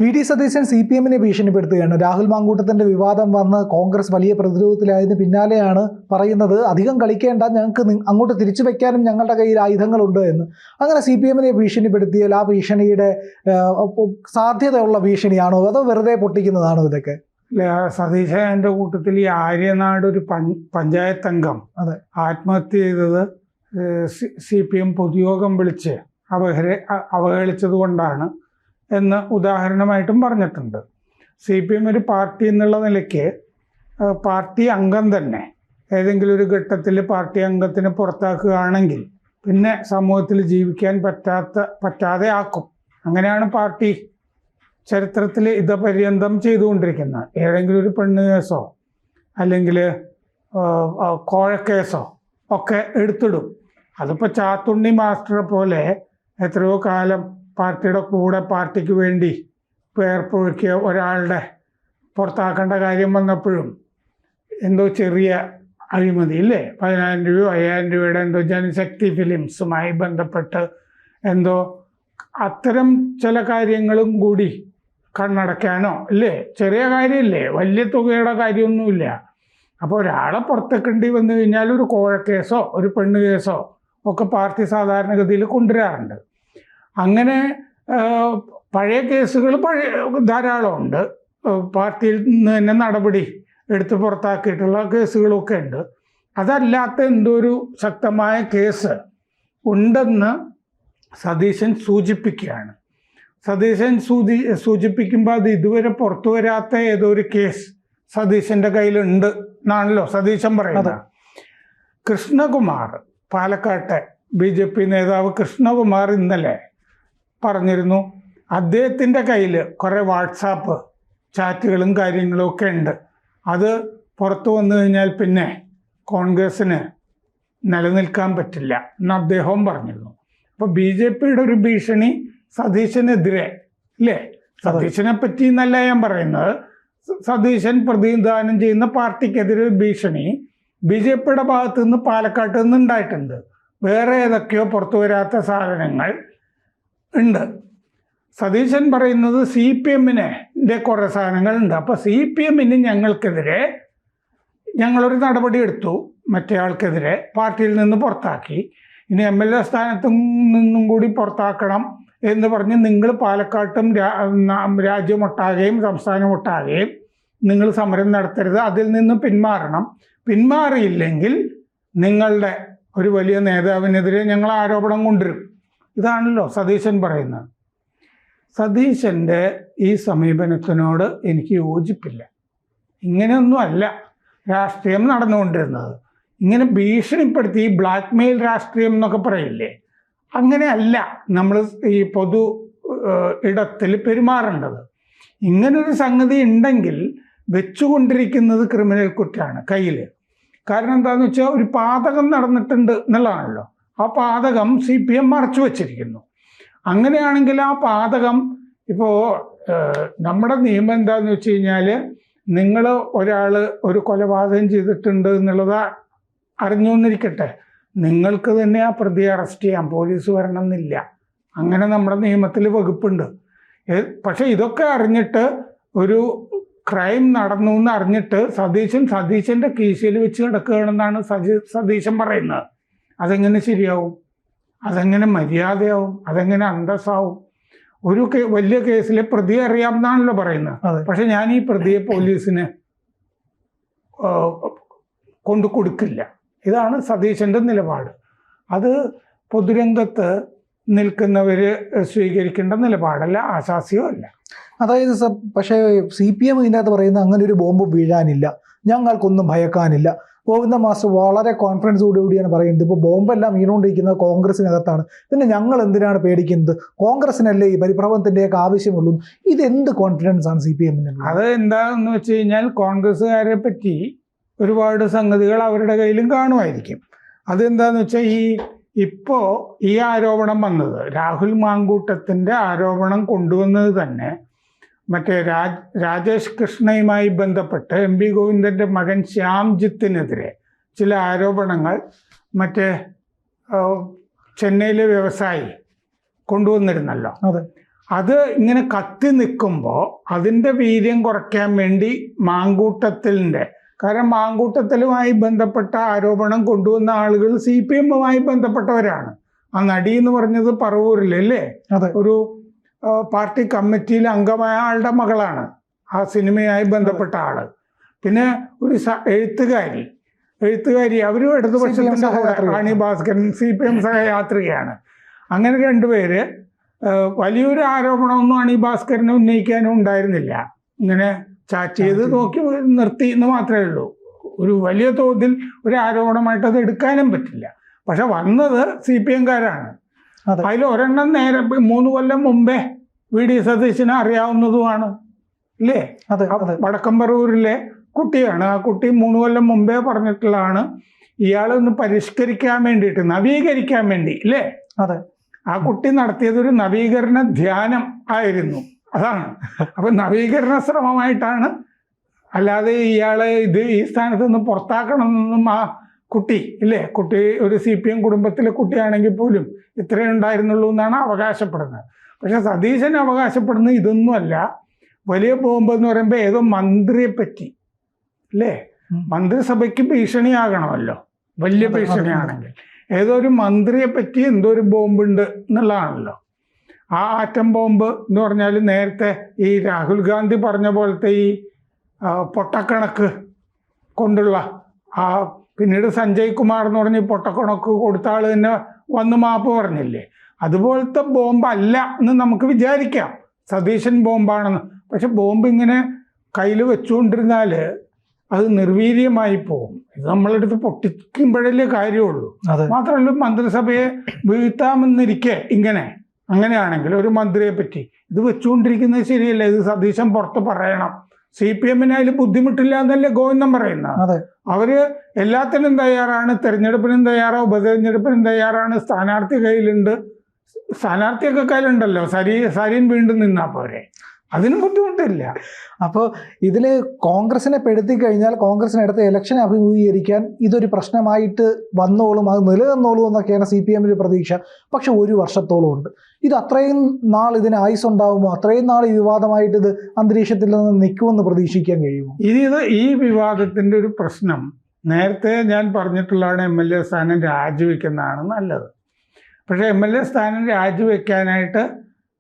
VD. Satheesan CPM-നെ ഭീഷണിപ്പെടുത്തുകയാണ്. Rahul മാങ്കൂട്ടത്തിന്റെ വിവാദം വന്ന് കോൺഗ്രസ് വലിയ പ്രതിരോധത്തിലായതിന് പിന്നാലെയാണ് പറയുന്നത് അധികം കളിക്കേണ്ട, ഞങ്ങൾക്ക് അങ്ങോട്ട് തിരിച്ചു വെക്കാനും ഞങ്ങളുടെ കയ്യിൽ ആയുധങ്ങളുണ്ട് എന്ന്. അങ്ങനെ CPM-നെ ഭീഷണിപ്പെടുത്തിയാൽ ആ ഭീഷണിയുടെ സാധ്യതയുള്ള ഭീഷണിയാണോ അതോ വെറുതെ പൊട്ടിക്കുന്നതാണോ ഇതൊക്കെ? സതീശന്റെ കൂട്ടത്തിൽ ഈ ആര്യനാട് ഒരു പഞ്ചായത്ത് അംഗം ആത്മഹത്യ ചെയ്തത് CPM പൊതുയോഗം വിളിച്ച് അവഹേളിച്ചത് കൊണ്ടാണ് എന്ന് ഉദാഹരണമായിട്ടും പറഞ്ഞിട്ടുണ്ട്. CPM ഒരു പാർട്ടി എന്നുള്ള നിലയ്ക്ക് പാർട്ടി അംഗം തന്നെ ഏതെങ്കിലും ഒരു ഘട്ടത്തിൽ പാർട്ടി അംഗത്തിനെ പുറത്താക്കുകയാണെങ്കിൽ പിന്നെ സമൂഹത്തിൽ ജീവിക്കാൻ പറ്റാതെ ആക്കും. അങ്ങനെയാണ് പാർട്ടി ചരിത്രത്തിൽ ഇതപര്യന്തം ചെയ്തുകൊണ്ടിരിക്കുന്നത്. ഏതെങ്കിലും ഒരു പെണ്ണ് കേസോ അല്ലെങ്കിൽ കോഴക്കേസോ ഒക്കെ എടുത്തിടും. അതിപ്പോൾ ചാത്തുണ്ണി മാസ്റ്ററെ പോലെ എത്രയോ കാലം പാർട്ടിയുടെ കൂടെ പാർട്ടിക്ക് വേണ്ടി പേർപ്പൊഴുക്കിയ ഒരാളുടെ പുറത്താക്കേണ്ട കാര്യം വന്നപ്പോഴും എന്തോ ചെറിയ അഴിമതി ഇല്ലേ, 10,000 രൂപയോ 5,000 രൂപയുടെ എന്തോ ജനശക്തി ഫിലിംസുമായി ബന്ധപ്പെട്ട് എന്തോ അത്തരം ചില കാര്യങ്ങളും കൂടി കണ്ണടയ്ക്കാനോ ഇല്ലേ, ചെറിയ കാര്യമില്ലേ, വലിയ തുകയുടെ കാര്യമൊന്നുമില്ല. അപ്പോൾ ഒരാളെ പുറത്തേക്കേണ്ടി വന്നു കഴിഞ്ഞാൽ ഒരു കോഴക്കേസോ ഒരു പെണ്ണ് കേസോ ഒക്കെ പാർട്ടി സാധാരണഗതിയിൽ കൊണ്ടുവരാറുണ്ട്. അങ്ങനെ പഴയ കേസുകൾ ധാരാളമുണ്ട്. പാർട്ടിയിൽ നിന്ന് തന്നെ നടപടി എടുത്ത് പുറത്താക്കിയിട്ടുള്ള കേസുകളൊക്കെ ഉണ്ട്. അതല്ലാത്ത എന്തോ ഒരു ശക്തമായ കേസ് ഉണ്ടെന്ന് സതീശൻ സൂചിപ്പിക്കുകയാണ്. സതീശൻ സൂചിപ്പിക്കുമ്പോൾ അത് ഇതുവരെ പുറത്തു വരാത്ത ഏതോ ഒരു കേസ് സതീശൻ്റെ കയ്യിലുണ്ട് എന്നാണല്ലോ സതീശൻ പറയുന്നത്. കൃഷ്ണകുമാർ, പാലക്കാട്ടെ BJP നേതാവ് കൃഷ്ണകുമാർ ഇന്നലെ പറഞ്ഞിരുന്നു അദ്ദേഹത്തിൻ്റെ കയ്യിൽ കുറേ വാട്സാപ്പ് ചാറ്റുകളും കാര്യങ്ങളും ഒക്കെ ഉണ്ട്. അത് പുറത്തു വന്നു കഴിഞ്ഞാൽ പിന്നെ കോൺഗ്രസ്സിന് നിലനിൽക്കാൻ പറ്റില്ല എന്ന് അദ്ദേഹവും പറഞ്ഞിരുന്നു. അപ്പോൾ BJPയുടെ ഒരു ഭീഷണി സതീശനെതിരെ ഇല്ലേ, സതീശനെ പറ്റി എന്നല്ല ഞാൻ പറയുന്നത്, സതീശൻ പ്രതിനിധാനം ചെയ്യുന്ന പാർട്ടിക്കെതിരെ ഭീഷണി BJPയുടെ ഭാഗത്തു നിന്ന് പാലക്കാട്ട് നിന്ന് ഉണ്ടായിട്ടുണ്ട്. വേറെ ഏതൊക്കെയോ പുറത്തു വരാത്ത സാധനങ്ങൾ ഉണ്ട്. സതീശൻ പറയുന്നത് CPM-ന്റെ കുറേ സാധനങ്ങളുണ്ട്. അപ്പോൾ CPM-ന് ഞങ്ങൾക്കെതിരെ ഞങ്ങളൊരു നടപടി എടുത്തു, മറ്റേ ആൾക്കെതിരെ പാർട്ടിയിൽ നിന്ന് പുറത്താക്കി, ഇനി MLA സ്ഥാനത്തു നിന്നും കൂടി പുറത്താക്കണം എന്ന് പറഞ്ഞ് നിങ്ങൾ പാലക്കാട്ടും രാജ്യമൊട്ടാകെയും സംസ്ഥാനമൊട്ടാകെയും നിങ്ങൾ സമരം നടത്തരുത്, അതിൽ നിന്ന് പിന്മാറണം, പിന്മാറിയില്ലെങ്കിൽ നിങ്ങളുടെ ഒരു വലിയ നേതാവിനെതിരെ ഞങ്ങൾ ആരോപണം കൊണ്ടുവരും. ഇതാണല്ലോ സതീശൻ പറയുന്നത്. സതീശൻ്റെ ഈ സമീപനത്തിനോട് എനിക്ക് യോജിപ്പില്ല. ഇങ്ങനെയൊന്നും അല്ല രാഷ്ട്രീയം നടന്നുകൊണ്ടിരുന്നത്. ഇങ്ങനെ ഭീഷണിപ്പെടുത്തി ബ്ലാക്ക് മെയിൽ രാഷ്ട്രീയം എന്നൊക്കെ പറയില്ലേ, അങ്ങനെയല്ല നമ്മൾ ഈ പൊതു ഇടത്തിൽ പെരുമാറേണ്ടത്. ഇങ്ങനൊരു സംഗതി ഉണ്ടെങ്കിൽ വെച്ചുകൊണ്ടിരിക്കുന്നത് ക്രിമിനൽ കുറ്റമാണ് കയ്യിൽ. കാരണം എന്താണെന്ന് വെച്ചാൽ ഒരു പാതകം നടന്നിട്ടുണ്ട് എന്നുള്ളതാണല്ലോ. ആ പാതകം CPM മറച്ചു വച്ചിരിക്കുന്നു. അങ്ങനെയാണെങ്കിൽ ആ പാതകം ഇപ്പോൾ നമ്മുടെ നിയമം എന്താണെന്ന് വെച്ച് കഴിഞ്ഞാൽ നിങ്ങൾ ഒരാൾ ഒരു കൊലപാതകം ചെയ്തിട്ടുണ്ട് എന്നുള്ളത് അറിഞ്ഞുകൊണ്ടിരിക്കട്ടെ, നിങ്ങൾക്ക് തന്നെ ആ പ്രതിയെ അറസ്റ്റ് ചെയ്യാം, പോലീസ് വരണമെന്നില്ല. അങ്ങനെ നമ്മുടെ നിയമത്തിൽ വകുപ്പുണ്ട്. പക്ഷെ ഇതൊക്കെ അറിഞ്ഞിട്ട് ഒരു ക്രൈം നടന്നു എന്ന് അറിഞ്ഞിട്ട് സതീശൻ്റെ കീശയിൽ വെച്ച് കിടക്കുകയാണെന്നാണ് സതീശൻ പറയുന്നത്. അതെങ്ങനെ ശരിയാവും? അതെങ്ങനെ മര്യാദയാവും? അതെങ്ങനെ അന്തസ്സാവും? ഒരു വലിയ കേസിലെ പ്രതിയെ അറിയാമെന്നാണല്ലോ പറയുന്നത്. പക്ഷെ ഞാൻ ഈ പ്രതിയെ പോലീസിന് കൊണ്ടു കൊടുക്കില്ല. ഇതാണ് സതീശൻ്റെ നിലപാട്. അത് പൊതുരംഗത്ത് നിൽക്കുന്നവർ സ്വീകരിക്കേണ്ട നിലപാടല്ല, ആശാസ്യമല്ല. അതായത് പക്ഷേ CPM ഇതിനകത്ത് പറയുന്നത് അങ്ങനെ ഒരു ബോംബ് വീഴാനില്ല, ഞങ്ങൾക്കൊന്നും ഭയക്കാനില്ല. ഗോവിന്ദ മാസ്റ്റർ വളരെ കോൺഫിഡൻസോടുകൂടിയാണ് പറയുന്നത്. ഇപ്പോൾ ബോംബെല്ലാം വീണുകൊണ്ടിരിക്കുന്നത് കോൺഗ്രസിനകത്താണ്, പിന്നെ ഞങ്ങൾ എന്തിനാണ് പേടിക്കുന്നത്, കോൺഗ്രസിനല്ലേ ഈ പരിഭ്രമത്തിൻ്റെയൊക്കെ ആവശ്യമുള്ളൂ. ഇതെന്ത് കോൺഫിഡൻസ് ആണ് CPM-ന്? അത് എന്താണെന്ന് വെച്ച് കഴിഞ്ഞാൽ കോൺഗ്രസ്സുകാരെ പറ്റി ഒരുപാട് സംഗതികൾ അവരുടെ കയ്യിലും കാണുമായിരിക്കും. അതെന്താണെന്ന് വെച്ചാൽ ഇപ്പോൾ ഈ ആരോപണം വന്നത്, രാഹുൽ മാങ്കൂട്ടത്തിൻ്റെ ആരോപണം കൊണ്ടുവന്നത് തന്നെ മറ്റേ രാജേഷ് കൃഷ്ണയുമായി ബന്ധപ്പെട്ട് MP ഗോവിന്ദൻ്റെ മകൻ ശ്യാംജിത്തിനെതിരെ ചില ആരോപണങ്ങൾ മറ്റേ ചെന്നൈയിലെ വ്യവസായി കൊണ്ടുവന്നിരുന്നല്ലോ. അത് ഇങ്ങനെ കത്തി നിൽക്കുമ്പോൾ അതിൻ്റെ വീര്യം കുറയ്ക്കാൻ വേണ്ടി മാങ്കൂട്ടത്തിലിൻ്റെ, കാരണം മാങ്കൂട്ടത്തിലുമായി ബന്ധപ്പെട്ട ആരോപണം കൊണ്ടുവന്ന ആളുകൾ CPM-മായി ബന്ധപ്പെട്ടവരാണ്. ആ നടി എന്ന് പറഞ്ഞത് പറവൂരിലല്ലേ, ഒരു പാർട്ടി കമ്മിറ്റിയിൽ അംഗമായ ആളുടെ മകളാണ് ആ സിനിമയായി ബന്ധപ്പെട്ട ആള്. പിന്നെ ഒരു എഴുത്തുകാരി അവരും ഇടതുപക്ഷത്തിൻ്റെ റാണി ഭാസ്കരൻ CPM സഹയാത്രികയാണ്. അങ്ങനെ രണ്ടുപേര്. വലിയൊരു ആരോപണമൊന്നും അണി ഭാസ്കരനെ ഉന്നയിക്കാനും ഉണ്ടായിരുന്നില്ല. ഇങ്ങനെ ചാറ്റ് ചെയ്ത് നോക്കി നിർത്തി എന്ന് മാത്രമേ ഉള്ളൂ. ഒരു വലിയ തോതിൽ ഒരു ആരോപണമായിട്ട് അത് എടുക്കാനും പറ്റില്ല. പക്ഷെ വന്നത് CPM-കാരാണ്. അതിൽ ഒരെണ്ണം നേരെ 3 കൊല്ലം മുമ്പേ VD സതീശന് അറിയാവുന്നതുമാണ് അല്ലേ, വടക്കംപറവൂരിലെ കുട്ടിയാണ്. ആ കുട്ടി 3 കൊല്ലം മുമ്പേ പറഞ്ഞിട്ടുള്ളതാണ് ഇയാളൊന്ന് പരിഷ്കരിക്കാൻ വേണ്ടിയിട്ട്, നവീകരിക്കാൻ വേണ്ടി അല്ലേ. ആ കുട്ടി നടത്തിയത് ഒരു നവീകരണ ധ്യാനം ആയിരുന്നു. അതാണ്. അപ്പൊ നവീകരണ ശ്രമമായിട്ടാണ്, അല്ലാതെ ഇയാളെ ഈ സ്ഥാനത്ത് നിന്ന് പുറത്താക്കണമെന്നൊന്നും ആ കുട്ടി ഇല്ലേ, കുട്ടി ഒരു CPM കുടുംബത്തിലെ കുട്ടിയാണെങ്കിൽ പോലും ഇത്രയേ ഉണ്ടായിരുന്നുള്ളൂ എന്നാണ് അവകാശപ്പെടുന്നത്. പക്ഷെ സതീശൻ അവകാശപ്പെടുന്നത് ഇതൊന്നുമല്ല. വലിയ ബോംബ് എന്ന് പറയുമ്പോൾ ഏതോ മന്ത്രിയെ പറ്റി അല്ലേ, മന്ത്രിസഭയ്ക്ക് ഭീഷണിയാകണമല്ലോ വലിയ ഭീഷണിയാണെങ്കിൽ. ഏതോ ഒരു മന്ത്രിയെ പറ്റി എന്തോ ഒരു ബോംബുണ്ട് എന്നുള്ളതാണല്ലോ. ആ ആറ്റം ബോംബ് എന്ന് പറഞ്ഞാൽ നേരത്തെ ഈ രാഹുൽ ഗാന്ധി പറഞ്ഞ പോലത്തെ ഈ പൊട്ടക്കണക്ക് കൊണ്ടുള്ള പിന്നീട് സഞ്ജയ് കുമാർ എന്ന് പറഞ്ഞ് പൊട്ടക്കണക്ക് കൊടുത്ത ആൾ തന്നെ വന്ന് മാപ്പ് പറഞ്ഞില്ലേ, അതുപോലത്തെ ബോംബല്ല എന്ന് നമുക്ക് വിചാരിക്കാം. സതീശൻ ബോംബാണെന്ന്. പക്ഷെ ബോംബ് ഇങ്ങനെ കയ്യിൽ വെച്ചുകൊണ്ടിരുന്നാൽ അത് നിർവീര്യമായി പോകും. ഇത് നമ്മളെടുത്ത് പൊട്ടിക്കുമ്പോഴല്ലേ കാര്യമുള്ളൂ. മാത്രമല്ല മന്ത്രിസഭയെ വീഴ്ത്താമെന്നിരിക്കെ അങ്ങനെയാണെങ്കിൽ ഒരു മന്ത്രിയെ പറ്റി ഇത് വെച്ചുകൊണ്ടിരിക്കുന്നത് ശരിയല്ല. ഇത് സതീശൻ പുറത്ത് പറയണം. CPM-ന് അതിൽ ബുദ്ധിമുട്ടില്ല എന്നല്ലേ ഗോവിന്ദൻ പറയുന്നത്. അവര് എല്ലാത്തിനും തയ്യാറാണ്, തെരഞ്ഞെടുപ്പിനും തയ്യാറാണ്, ഉപതെരഞ്ഞെടുപ്പിനും തയ്യാറാണ്. സ്ഥാനാർത്ഥി കയ്യിലുണ്ട്, സ്ഥാനാർത്ഥിയൊക്കെ കയ്യിലുണ്ടല്ലോ. സരീൻ വീണ്ടും നിന്നാ പോരെ, അതിനും ബുദ്ധിമുട്ടില്ല. അപ്പോൾ ഇതിൽ കോൺഗ്രസിനെ പെടുത്തി കഴിഞ്ഞാൽ കോൺഗ്രസിനടുത്ത ഇലക്ഷനെ അഭിമുഖീകരിക്കാൻ ഇതൊരു പ്രശ്നമായിട്ട് വന്നോളും, അത് നിലനിന്നോളും എന്നൊക്കെയാണ് CPM-ന്റെ പ്രതീക്ഷ. പക്ഷെ 1 വർഷത്തോളം ഉണ്ട്. ഇത് അത്രയും നാൾ ഇതിന് ആയുസ് ഉണ്ടാവുമോ? അത്രയും നാൾ ഈ വിവാദമായിട്ട് ഇത് അന്തരീക്ഷത്തിൽ നിന്ന് നിൽക്കുമെന്ന് പ്രതീക്ഷിക്കാൻ കഴിയുമോ? ഈ വിവാദത്തിൻ്റെ ഒരു പ്രശ്നം നേരത്തെ ഞാൻ പറഞ്ഞിട്ടുള്ളതാണ്. MLA സ്ഥാനം രാജിവെക്കുന്നതാണ് നല്ലത്. പക്ഷേ MLA സ്ഥാനം രാജിവെക്കാനായിട്ട്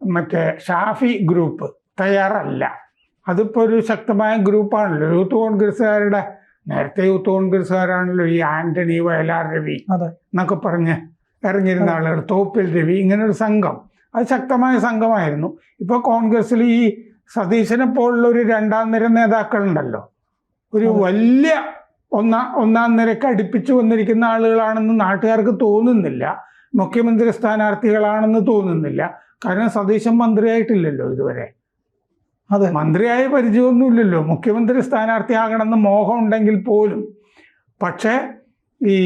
മറ്റേ ഷാഫി ഗ്രൂപ്പ് തയ്യാറല്ല. അതിപ്പോൾ ഒരു ശക്തമായ ഗ്രൂപ്പാണല്ലോ. യൂത്ത് കോൺഗ്രസ്സുകാരുടെ, നേരത്തെ യൂത്ത് കോൺഗ്രസ്സുകാരാണല്ലോ ഈ ആന്റണി, വയലാർ രവി എന്നൊക്കെ പറഞ്ഞ് ഇറങ്ങിയിരുന്ന ആളുകൾ, തോപ്പിൽ രവി, ഇങ്ങനൊരു സംഘം. അത് ശക്തമായ സംഘമായിരുന്നു. ഇപ്പോൾ കോൺഗ്രസ്സിൽ ഈ സതീശനെ പോലുള്ള ഒരു 2ാം നിര നേതാക്കളുണ്ടല്ലോ, ഒരു വലിയ ഒന്നാം നിരക്ക് അടുപ്പിച്ചു വന്നിരിക്കുന്ന ആളുകളാണെന്ന് നാട്ടുകാർക്ക് തോന്നുന്നില്ല. മുഖ്യമന്ത്രി സ്ഥാനാർത്ഥികളാണെന്ന് തോന്നുന്നില്ല. കാരണം സതീശൻ മന്ത്രിയായിട്ടില്ലല്ലോ ഇതുവരെ. മന്ത്രിയായ പരിചയമൊന്നുമില്ലല്ലോ. മുഖ്യമന്ത്രി സ്ഥാനാർത്ഥിയാകണമെന്ന് മോഹം ഉണ്ടെങ്കിൽ പോലും. പക്ഷേ ഈ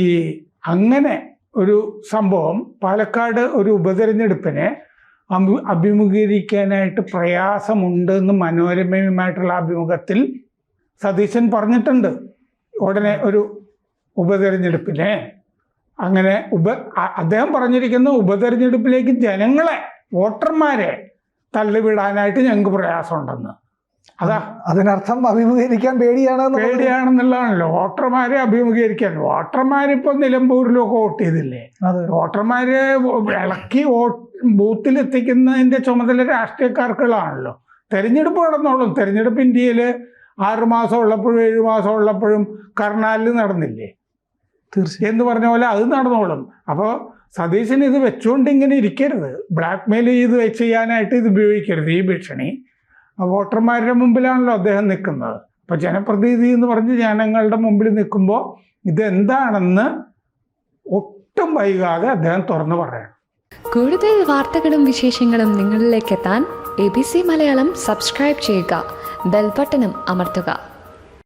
അങ്ങനെ ഒരു സംഭവം പാലക്കാട് ഒരു ഉപതെരഞ്ഞെടുപ്പിനെ അഭിമുഖീകരിക്കാനായിട്ട് പ്രയാസമുണ്ട് എന്ന് മനോരമയുമായിട്ടുള്ള അഭിമുഖത്തിൽ സതീശൻ പറഞ്ഞിട്ടുണ്ട്. ഉടനെ ഒരു ഉപതെരഞ്ഞെടുപ്പിനെ അങ്ങനെ അദ്ദേഹം പറഞ്ഞിരിക്കുന്ന ഉപതെരഞ്ഞെടുപ്പിലേക്ക് ജനങ്ങളെ, വോട്ടർമാരെ തള്ളിവിടാനായിട്ട് ഞങ്ങൾക്ക് പ്രയാസമുണ്ടെന്ന്. അതിനർത്ഥം അഭിമുഖീകരിക്കാൻ പേടിയാണെന്നുള്ളതാണല്ലോ. വോട്ടർമാരെ അഭിമുഖീകരിക്കാൻ. വോട്ടർമാരിപ്പോൾ നിലമ്പൂരിലൊക്കെ വോട്ട് ചെയ്തില്ലേ, വോട്ടർമാരെ ഇളക്കി ബൂത്തിലെത്തിക്കുന്നതിൻ്റെ ചുമതല രാഷ്ട്രീയക്കാർക്കുള്ളതാണല്ലോ. തെരഞ്ഞെടുപ്പ് നടന്നോളും. തെരഞ്ഞെടുപ്പ് ഇന്ത്യയിൽ 6 മാസം ഉള്ളപ്പോഴും 7 മാസം ഉള്ളപ്പോഴും കർണാലിൽ നടന്നില്ലേ എന്ന് പറഞ്ഞ പോലെ അത് നടന്നോളും. അപ്പോൾ സതീശൻ ഇത് വെച്ചുകൊണ്ട് ഇങ്ങനെ ഇരിക്കരുത്. ബ്ലാക്ക് മെയിൽ ചെയ്യാനായിട്ട് ഇത് ഉപയോഗിക്കരുത്. ഈ ഭീഷണി വോട്ടർമാരുടെ മുമ്പിലാണല്ലോ അദ്ദേഹം നിൽക്കുന്നത്. അപ്പോൾ ജനപ്രതിനിധി എന്ന് പറഞ്ഞ് ജനങ്ങളുടെ മുമ്പിൽ നിൽക്കുമ്പോൾ ഇതെന്താണെന്ന് ഒട്ടും വൈകാതെ അദ്ദേഹം തുറന്നു പറയണം. കൂടുതൽ വാർത്തകളും വിശേഷങ്ങളും നിങ്ങളിലേക്ക് എത്താൻ ABC മലയാളം സബ്സ്ക്രൈബ് ചെയ്യുക, ബെൽ ബട്ടണും അമർത്തുക.